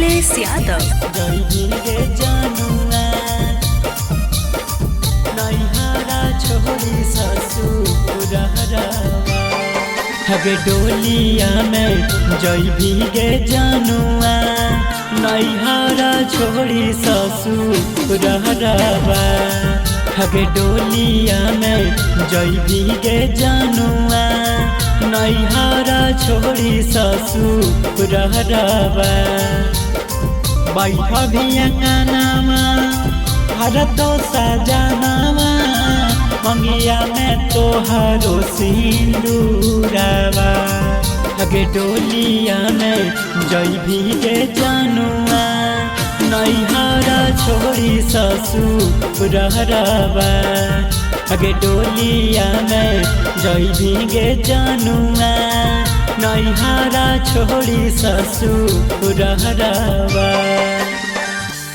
मिथिलेश यादव। गईगे जानुआ नैहरा छोड़ी ससुरहरा हगे डोलिया में जईगे जानुआ नैहरा छोड़ी ससुरहरा हगे डोलिया में जईगे जानुआ नैहरा छोड़ी ससुरहरा बैठ भी अंगनामा हरतो सजनामा मंगिया में तोहरो सिंदूरवा हगे डोलिया में जईगे जानुआ नैहरा छोड़ी ससुरहरा हगे डोलिया में जईगे जानुआ नैहरा छोड़ी ससुरहरा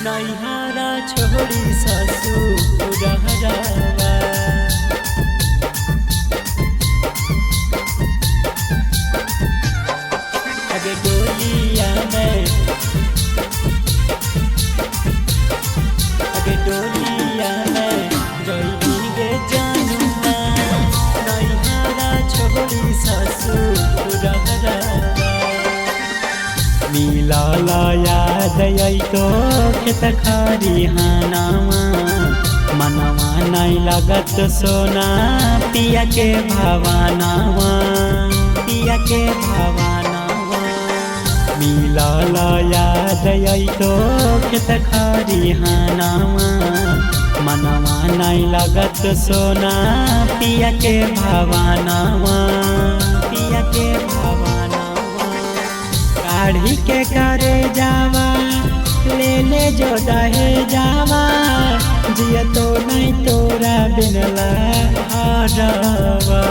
नैहरा छोड़ी ससुरहरा हगे डोलिया में हगे डोलिया में जईगे जानुआ नैहरा छोड़ी ससुरहरा मिलाला याद तो खेत खारी हानावा मनवा नहीं लगत सोना पिया के भावानावा पिया के भावानावा मिलाला याद तो खेत खारी हानावा मनवा नहीं लगत सोना पिया के भावानावा पिया के भावानावा काढ़ी के करे जावा ले ले जो दहे जावा जिया तो नहीं तोरा बिनला हरवा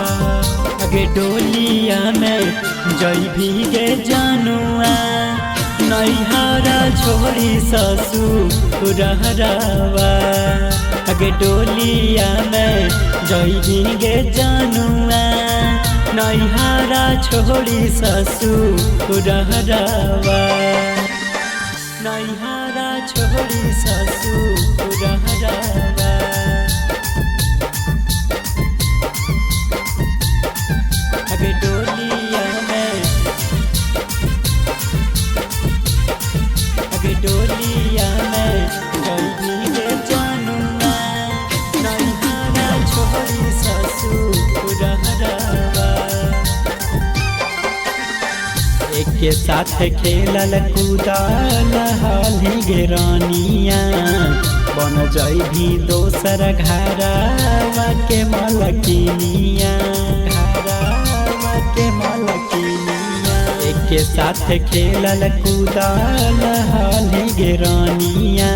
अगे डोलिया में जईगे जानुआ नैहरा छोड़ी ससुरहरा अगे डोलिया में जईगे जानुआ नैहरा छोड़ी ससुरहरा नैहरा छोड़ी ससुरहरा हगे डोलिया में हगे डोलिया में जईगे जानुआ नैहरा छोड़ी ससुरहरा एक साथ खेलल कूदल हाली गिरानिया बन जईभी दोसर घरवा के मलकिनिया घरवा के मलकिनिया एक साथ खेलल कूदल हाली गिरानिया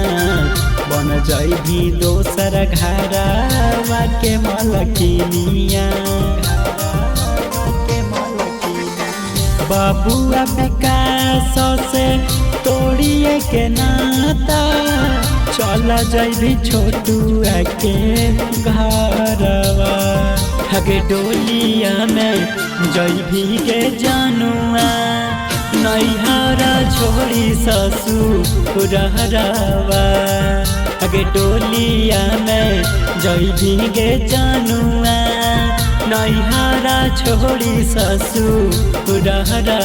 बन जईभी दोसर घरवा के मलकिनिया बाबुआ विकास से तोड़िए के नाता चल जईभी छोटुआ के घरवा हगे डोलिया में जईगे जानुआ नैहरा छोड़ी ससुरहरा हगे डोलिया में जईगे जानुआ नैहरा छोड़ी ससुरहरा